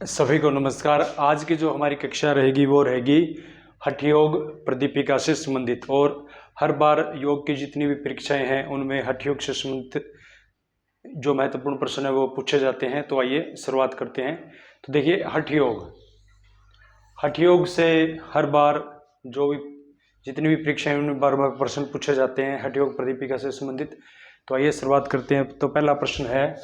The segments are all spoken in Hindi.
सभी को नमस्कार। आज की जो हमारी कक्षा रहेगी वो रहेगी हठ योग प्रदीपिका से संबंधित। और हर बार योग की जितनी भी परीक्षाएं हैं उनमें हठ योग से संबंधित जो महत्वपूर्ण प्रश्न है वो पूछे जाते हैं। तो आइए शुरुआत करते हैं। तो देखिए, हठ योग से हर बार जो भी जितनी भी परीक्षाएं उनमें बार बार प्रश्न पूछे जाते हैं हठ योग प्रदीपिका से संबंधित। तो आइए शुरुआत करते हैं। तो पहला प्रश्न है,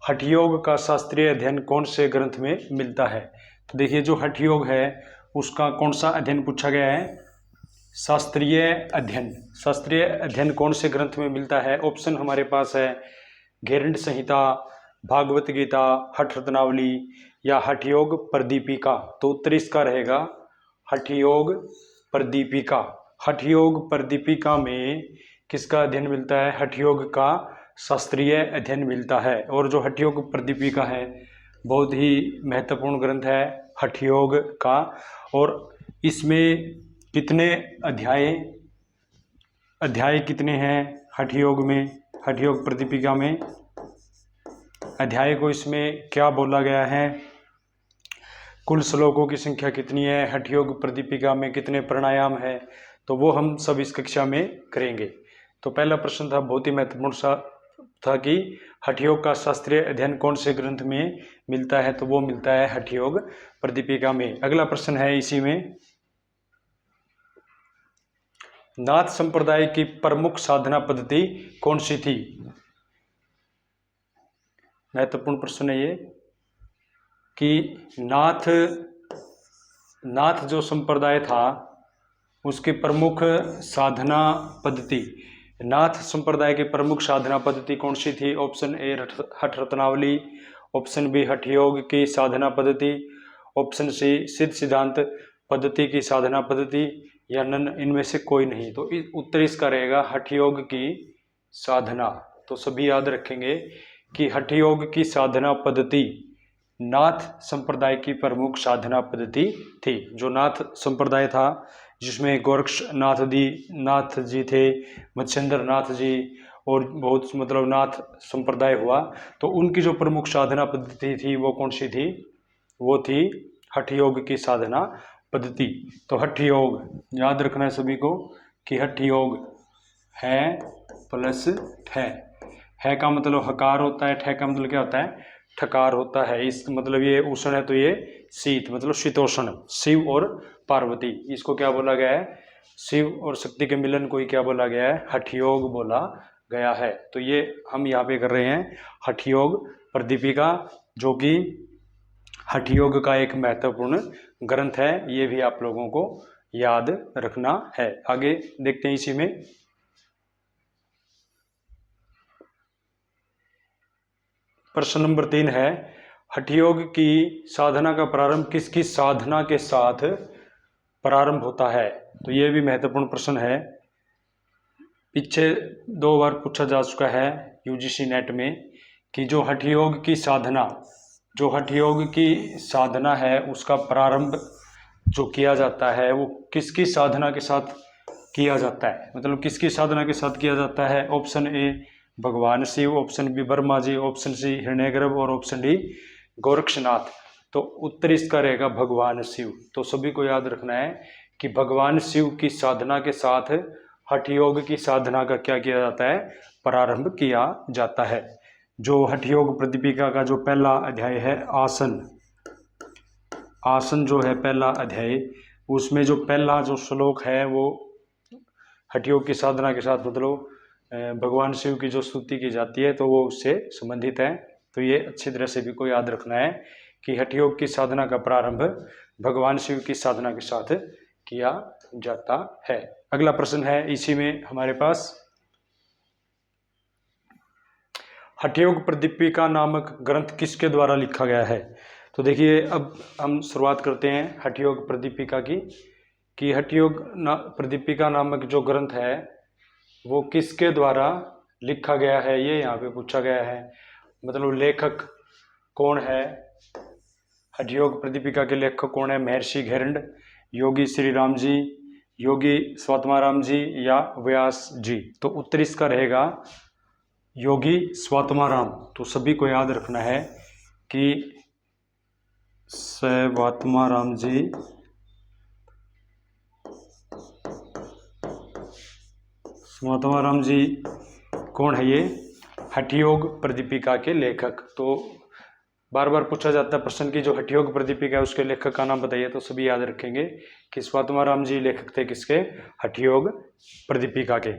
हठ योग का शास्त्रीय अध्ययन कौन से ग्रंथ में मिलता है? तो देखिए, जो हठ योग है उसका कौन सा अध्ययन पूछा गया है? शास्त्रीय अध्ययन कौन से ग्रंथ में मिलता है? ऑप्शन हमारे पास है घेरंड संहिता, भागवत गीता, हठ रत्नावली या हठ योग प्रदीपिका। तो उत्तर इसका रहेगा हठ योग प्रदीपिका। हठ योग प्रदीपिका में किसका अध्ययन मिलता है? हठ योग का शास्त्रीय अध्ययन मिलता है। और जो हठ योग प्रदीपिका है बहुत ही महत्वपूर्ण ग्रंथ है हठ योग का। और इसमें कितने अध्याय कितने हैं हठ योग में? हठ योग प्रदीपिका में अध्याय को इसमें क्या बोला गया है? कुल श्लोकों की संख्या कितनी है? हठ योग प्रदीपिका में कितने प्राणायाम है? तो वो हम सब इस कक्षा में करेंगे। तो पहला प्रश्न था, बहुत ही महत्वपूर्ण सा था कि हठ योग का शास्त्रीय अध्ययन कौन से ग्रंथ में मिलता है? तो वो मिलता है हठ योग प्रदीपिका में। अगला प्रश्न है इसी में, नाथ संप्रदाय की प्रमुख साधना पद्धति कौन सी थी? महत्वपूर्ण प्रश्न है ये कि नाथ जो संप्रदाय था उसकी प्रमुख साधना पद्धति, नाथ संप्रदाय की प्रमुख साधना पद्धति कौन सी थी? ऑप्शन ए हठ रत्नावली, ऑप्शन बी हठ योग की साधना पद्धति, ऑप्शन सी सिद्ध सिद्धांत पद्धति की साधना पद्धति, या नन इनमें से कोई नहीं। तो उत्तर इसका रहेगा हठ योग की साधना। तो सभी याद रखेंगे कि हठ योग की साधना पद्धति नाथ संप्रदाय की प्रमुख साधना पद्धति थी। जो नाथ संप्रदाय था जिसमें गोरक्षनाथ जी थे, मत्स्येंद्र नाथ जी और बहुत नाथ संप्रदाय हुआ, तो उनकी जो प्रमुख साधना पद्धति थी वो कौन सी थी? वो थी हठ योग की साधना पद्धति। तो हठ योग याद रखना है सभी को कि हठ योग है प्लस है का मतलब हकार होता है, ठे का मतलब क्या होता है? ठकार होता है। इस मतलब ये उष्ण है तो ये शीत, मतलब शीतोष्ण। शिव और पार्वती, इसको क्या बोला गया है? शिव और शक्ति के मिलन को ही क्या बोला गया है? हठ योग बोला गया है। तो ये हम यहाँ पे कर रहे हैं हठ योग प्रदीपिका, जो कि हठ योग का एक महत्वपूर्ण ग्रंथ है। ये भी आप लोगों को याद रखना है। आगे देखते हैं इसी में, प्रश्न नंबर 3 है, हठ योग की साधना का प्रारंभ किसकी साधना के साथ प्रारंभ होता है? तो ये भी महत्वपूर्ण प्रश्न है। पीछे 2 बार पूछा जा चुका है यूजीसी नेट में कि जो हठ योग की साधना है उसका प्रारंभ जो किया जाता है वो किसकी साधना के साथ किया जाता है? मतलब किसकी साधना के साथ किया जाता है? ऑप्शन ए भगवान Shiv, option B Brahma ji, option C हिरण्यगर्भ और ऑप्शन डी गोरक्षनाथ। तो उत्तर इसका रहेगा भगवान शिव। तो सभी को याद रखना है कि भगवान शिव की साधना के साथ हठ योग की साधना का क्या किया जाता है? प्रारंभ किया जाता है। जो हठ योग प्रदीपिका का जो पहला अध्याय है आसन जो है पहला अध्याय, उसमें जो पहला जो श्लोक है वो हठ योग की साधना के साथ भगवान शिव की जो स्तुति की जाती है तो वो उससे संबंधित है। तो ये अच्छी तरह से भी को याद रखना है कि हठ योग की साधना का प्रारंभ भगवान शिव की साधना के साथ किया जाता है। अगला प्रश्न है इसी में हमारे पास, हठ योग प्रदीपिका नामक ग्रंथ किसके द्वारा लिखा गया है? तो देखिए, अब हम शुरुआत करते हैं हठ योग प्रदीपिका की कि हठ योग प्रदीपिका नामक जो ग्रंथ है वो किसके द्वारा लिखा गया है, ये यहाँ पे पूछा गया है। मतलब लेखक कौन है? हठ योग प्रदीपिका के लेखक कौन है? महर्षि घेरंड, योगी श्री राम जी, योगी स्वात्माराम जी या व्यास जी। तो उत्तर इसका रहेगा योगी स्वात्माराम। तो सभी को याद रखना है कि स्वात्माराम जी स्वात्माराम जी कौन है ये? हठयोग प्रदीपिका के लेखक। तो बार बार पूछा जाता है प्रश्न की जो हठयोग प्रदीपिका है उसके लेखक का नाम बताइए, तो सभी याद रखेंगे कि स्वात्माराम जी लेखक थे किसके? हठयोग प्रदीपिका के।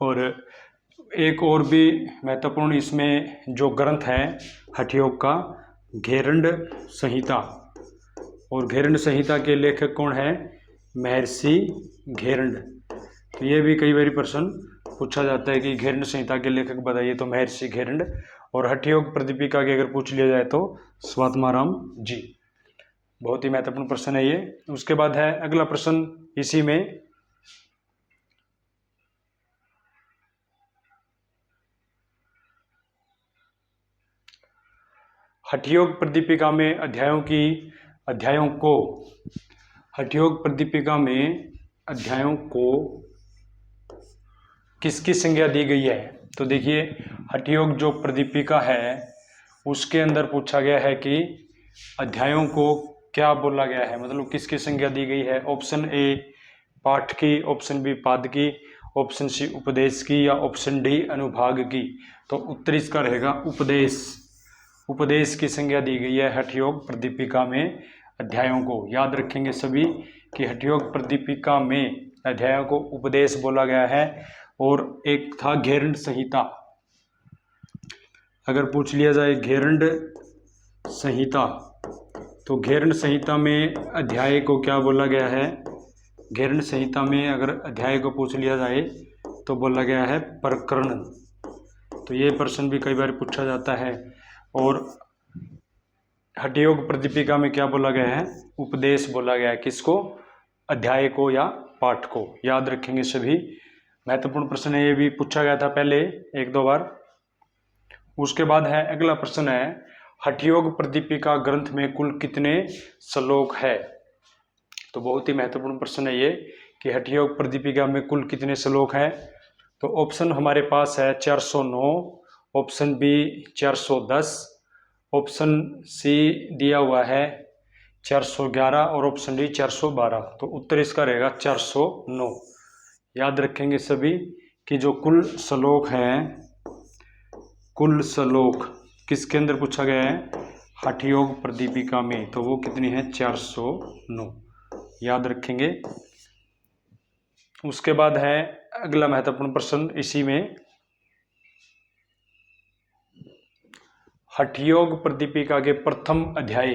और एक और भी महत्वपूर्ण इसमें जो ग्रंथ है हठयोग का, घेरंड संहिता। और घेरंड संहिता के लेखक कौन है? महर्षि घेरंड। तो ये भी कई बार प्रश्न पूछा जाता है कि घेरंड संहिता के लेखक बताइए, तो महर्षि घेरंड। और हठयोग प्रदीपिका के अगर पूछ लिया जाए तो स्वात्माराम जी। बहुत ही महत्वपूर्ण प्रश्न है ये। उसके बाद है अगला प्रश्न इसी में, हठयोग प्रदीपिका में हठयोग प्रदीपिका में अध्यायों को किसकी संज्ञा दी गई है? तो देखिए हठयोग जो प्रदीपिका है उसके अंदर पूछा गया है कि अध्यायों को क्या बोला गया है, मतलब किसकी संज्ञा दी गई है। ऑप्शन ए पाठ की, ऑप्शन बी पाद की, ऑप्शन सी उपदेश की, या ऑप्शन डी अनुभाग की। तो उत्तर इसका रहेगा उपदेश। उपदेश की संज्ञा दी गई है हठयोग प्रदीपिका में अध्यायों को। याद रखेंगे सभी कि हठयोग प्रदीपिका में अध्यायों को उपदेश बोला गया है। और एक था घेरंड संहिता। अगर पूछ लिया जाए घेरंड संहिता, तो घेरंड संहिता में अध्याय को क्या बोला गया है? घेरंड संहिता में अगर अध्याय को पूछ लिया जाए तो बोला गया है प्रकरण। तो ये प्रश्न भी कई बार पूछा जाता है। और हठयोग प्रदीपिका में क्या बोला गया है? उपदेश बोला गया है। किसको? अध्याय को या पाठ को। याद रखेंगे सभी, महत्वपूर्ण प्रश्न है, ये भी पूछा गया था पहले एक दो बार। उसके बाद है अगला प्रश्न है, हठयोग प्रदीपिका ग्रंथ में कुल कितने श्लोक है? तो बहुत ही महत्वपूर्ण प्रश्न है ये कि हठयोग प्रदीपिका में कुल कितने श्लोक हैं। तो ऑप्शन हमारे पास है 409, ऑप्शन बी 410, ऑप्शन सी दिया हुआ है 411 और ऑप्शन डी 412। तो उत्तर इसका रहेगा 409। याद रखेंगे सभी कि जो कुल श्लोक हैं, कुल श्लोक किसके अंदर पूछा गया है? हठयोग प्रदीपिका में। तो वो कितनी है? 409। याद रखेंगे। उसके बाद है अगला महत्वपूर्ण प्रश्न इसी में, हठयोग प्रदीपिका के प्रथम अध्याय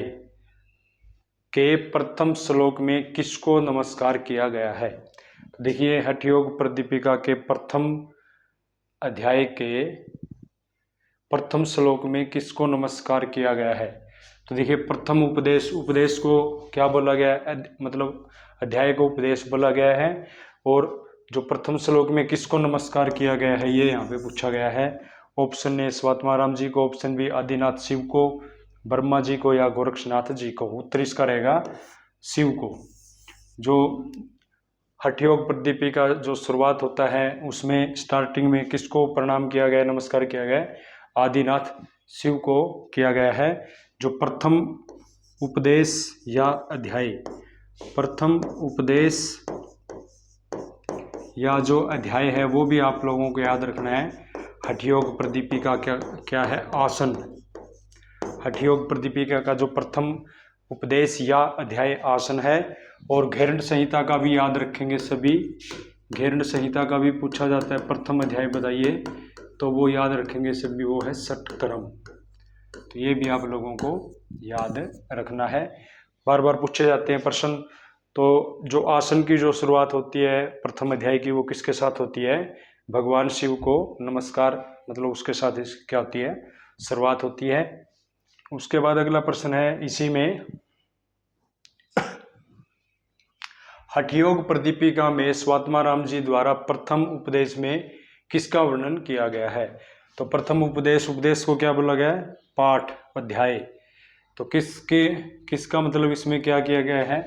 के प्रथम श्लोक में किसको नमस्कार किया गया है? तो देखिए हठयोग प्रदीपिका के प्रथम अध्याय के प्रथम श्लोक में किसको नमस्कार किया गया है? तो देखिए प्रथम उपदेश, उपदेश को क्या बोला गया है? मतलब अध्याय को उपदेश बोला गया है। और जो प्रथम श्लोक में किसको नमस्कार किया गया है ये यहाँ पे पूछा गया है। ऑप्शन ए स्वात्माराम जी को, ऑप्शन बी आदिनाथ शिव को, ब्रह्मा जी को, या गोरक्षनाथ जी को। उत्तर इसका रहेगा शिव को। जो हठयोग प्रदीपिका जो शुरुआत होता है उसमें स्टार्टिंग में किसको प्रणाम किया गया, नमस्कार किया गया? आदिनाथ शिव को किया गया है। जो प्रथम उपदेश या अध्याय, प्रथम उपदेश या जो अध्याय है वो भी आप लोगों को याद रखना है। हठयोग प्रदीपिका क्या है? आसन। हठयोग प्रदीपिका का जो प्रथम उपदेश या अध्याय आसन है। और घेरंड संहिता का भी याद रखेंगे सभी, घेरंड संहिता का भी पूछा जाता है प्रथम अध्याय बताइए, तो वो याद रखेंगे सभी, वो है षटकर्म। तो ये भी आप लोगों को याद रखना है, बार बार पूछे जाते हैं प्रश्न। तो जो आसन की जो शुरुआत होती है प्रथम अध्याय की, वो किसके साथ होती है? भगवान शिव को नमस्कार, मतलब उसके साथ क्या होती है? शुरुआत होती है। उसके बाद अगला प्रश्न है इसी में, हठयोग प्रदीपिका में स्वात्माराम जी द्वारा प्रथम उपदेश में किसका वर्णन किया गया है? तो प्रथम उपदेश, उपदेश को क्या बोला गया है? पाठ, अध्याय। तो किसका मतलब इसमें क्या किया गया है?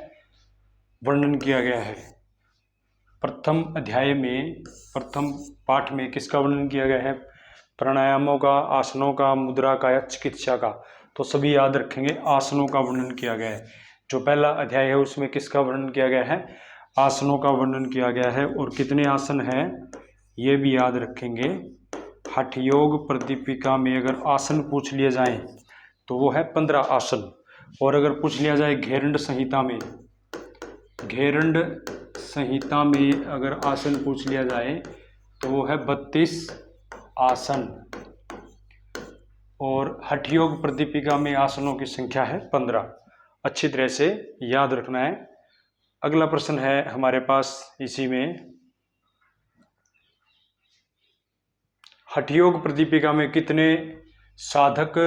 वर्णन किया गया है। प्रथम अध्याय में, प्रथम पाठ में किसका वर्णन किया गया है? प्राणायामों का, आसनों का, मुद्रा का या चिकित्सा का। तो सभी याद रखेंगे आसनों का वर्णन किया गया है। जो पहला अध्याय है उसमें किसका वर्णन किया गया है? आसनों का वर्णन किया गया है। और कितने आसन हैं ये भी याद रखेंगे। हठ योग प्रदीपिका में अगर आसन पूछ लिए जाए तो वो है 15 आसन। और अगर पूछ लिया जाए घेरंड संहिता में, घेरंड संहिता में अगर आसन पूछ लिया जाए तो वो है 32 आसन। और हठ योग प्रदीपिका में आसनों की संख्या है 15। अच्छी तरह से याद रखना है। अगला प्रश्न है हमारे पास इसी में, हठ योग प्रदीपिका में कितने साधक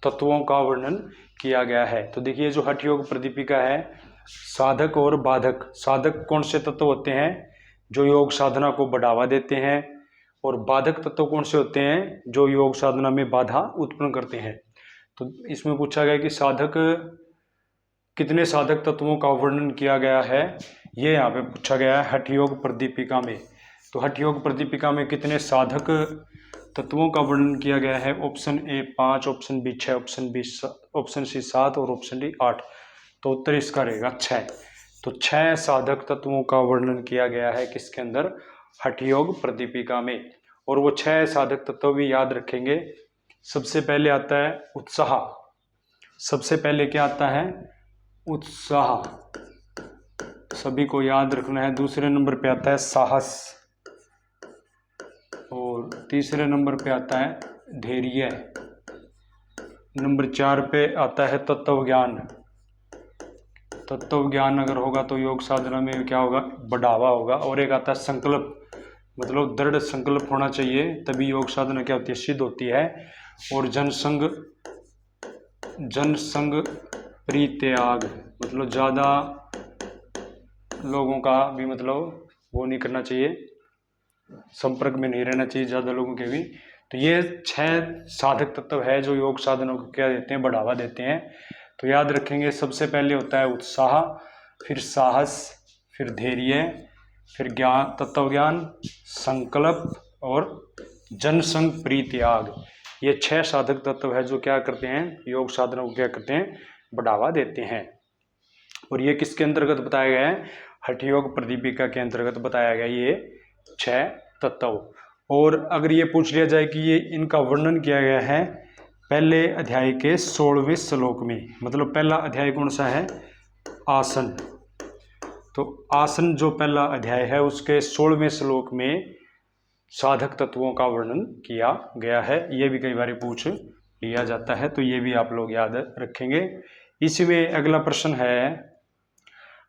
तत्वों का वर्णन किया गया है? तो देखिए जो हठ योग प्रदीपिका है, साधक और बाधक, साधक कौन से तत्व होते हैं? जो योग साधना को बढ़ावा देते हैं। और बाधक तत्व कौन से होते हैं? जो योग साधना में बाधा उत्पन्न करते हैं। तो इसमें पूछा गया कि साधक, कितने साधक तत्वों का वर्णन किया गया है, ये यहाँ पे पूछा गया है हठ योग प्रदीपिका में। तो हठ योग प्रदीपिका में कितने साधक तत्वों का वर्णन किया गया है? Option A 5, option B 6, option C 7 और ऑप्शन डी 8। तो उत्तर इसका रहेगा 6। तो 6 साधक तत्वों का वर्णन किया गया है किसके अंदर? हठ योग प्रदीपिका में। और वो 6 साधक तत्व भी याद रखेंगे। सबसे पहले आता है उत्साह। सबसे पहले क्या आता है? उत्साह, सभी को याद रखना है। दूसरे नंबर पे आता है साहस। और तीसरे नंबर पे आता है धैर्य। नंबर 4 पे आता है तत्व ज्ञान। तत्व ज्ञान अगर होगा तो योग साधना में क्या होगा? बढ़ावा होगा। और एक आता है संकल्प, मतलब दृढ़ संकल्प होना चाहिए, तभी योग साधना क्या होती है? सिद्ध होती है। और जनसंग परित्याग, मतलब ज़्यादा लोगों का भी मतलब वो नहीं करना चाहिए, संपर्क में नहीं रहना चाहिए ज़्यादा लोगों के भी। तो ये 6 साधक तत्व है जो योग साधनों को क्या देते हैं? बढ़ावा देते हैं। तो याद रखेंगे, सबसे पहले होता है उत्साह, फिर साहस, फिर धैर्य, फिर ज्ञान, तत्व ज्ञान, संकल्प और जनसंग परित्याग। ये 6 साधक तत्व है जो क्या करते हैं? योग साधनों को क्या करते हैं? बढ़ावा देते हैं। और ये किसके अंतर्गत बताया गया है? हठ योग प्रदीपिका के अंतर्गत बताया गया ये 6 तत्व। और अगर ये पूछ लिया जाए कि ये इनका वर्णन किया गया है पहले अध्याय के 16वें श्लोक में, मतलब पहला अध्याय कौन सा है? आसन। तो आसन जो पहला अध्याय है उसके 16वें श्लोक में साधक तत्वों का वर्णन किया गया है। ये भी कई बार पूछ लिया जाता है, तो ये भी आप लोग याद रखेंगे। इसी में अगला प्रश्न है,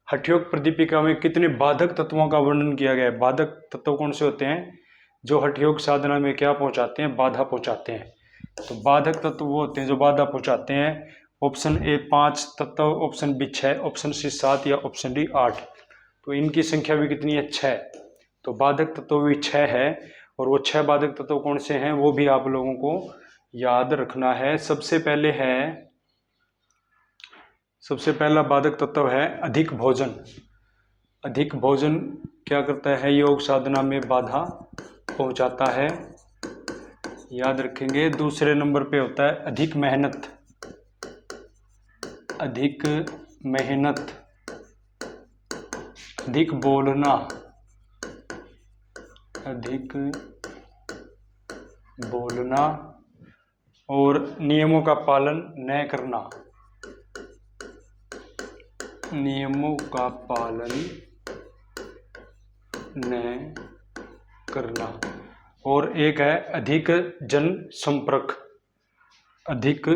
हठ योग प्रदीपिका में कितने बाधक तत्वों का वर्णन किया गया है? बाधक तत्व कौन से होते हैं? जो हठ योग साधना में क्या पहुंचाते हैं? बाधा पहुंचाते हैं। तो बाधक तत्व वो होते हैं जो बाधा पहुंचाते हैं। ऑप्शन ए 5 तत्व, ऑप्शन बी 6, ऑप्शन सी 7 या ऑप्शन डी 8। तो इनकी संख्या भी कितनी है? 6। तो बाधक तत्व भी 6 है। और वो 6 बाधक तत्व कौन से हैं वो भी आप लोगों को याद रखना है। सबसे पहला बाधक तत्व है अधिक भोजन। अधिक भोजन क्या करता है? योग साधना में बाधा पहुंचाता है, याद रखेंगे। दूसरे नंबर पे होता है अधिक मेहनत। अधिक मेहनत, अधिक बोलना, अधिक बोलना और नियमों का पालन न करना। नियमों का पालन न करना। और एक है अधिक जनसंपर्क। अधिक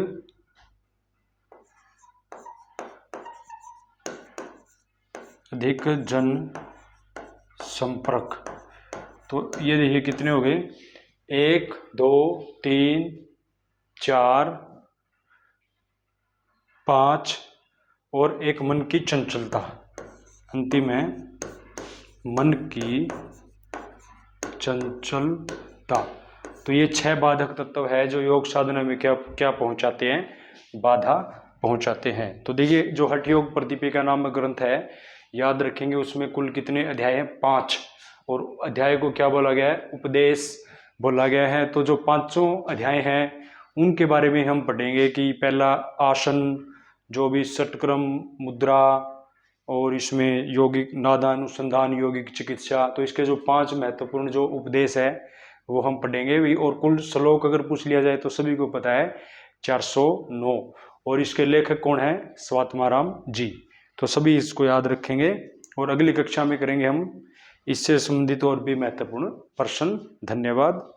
जन संपर्क। तो ये देखिए कितने हो गए? 1 2 3 4 5 और एक मन की चंचलता। अंतिम है मन की चंचलता। तो ये 6 बाधक तत्व है जो योग साधना में क्या पहुंचाते हैं? बाधा पहुंचाते हैं। तो देखिए जो हठ योग प्रदीपिका नामक ग्रंथ है, याद रखेंगे उसमें कुल कितने अध्याय हैं? 5। और अध्याय को क्या बोला गया है? उपदेश बोला गया है। तो जो 5 अध्याय हैं उनके बारे में हम पढ़ेंगे कि पहला आसन, जो भी षटक्रम मुद्रा, और इसमें यौगिक नादानुसंधान, यौगिक चिकित्सा। तो इसके जो 5 महत्वपूर्ण जो उपदेश है वो हम पढ़ेंगे भी। और कुल श्लोक अगर पूछ लिया जाए तो सभी को पता है 409। और इसके लेखक कौन है? स्वात्माराम जी। तो सभी इसको याद रखेंगे और अगली कक्षा में करेंगे हम इससे संबंधित और भी महत्वपूर्ण प्रश्न। धन्यवाद।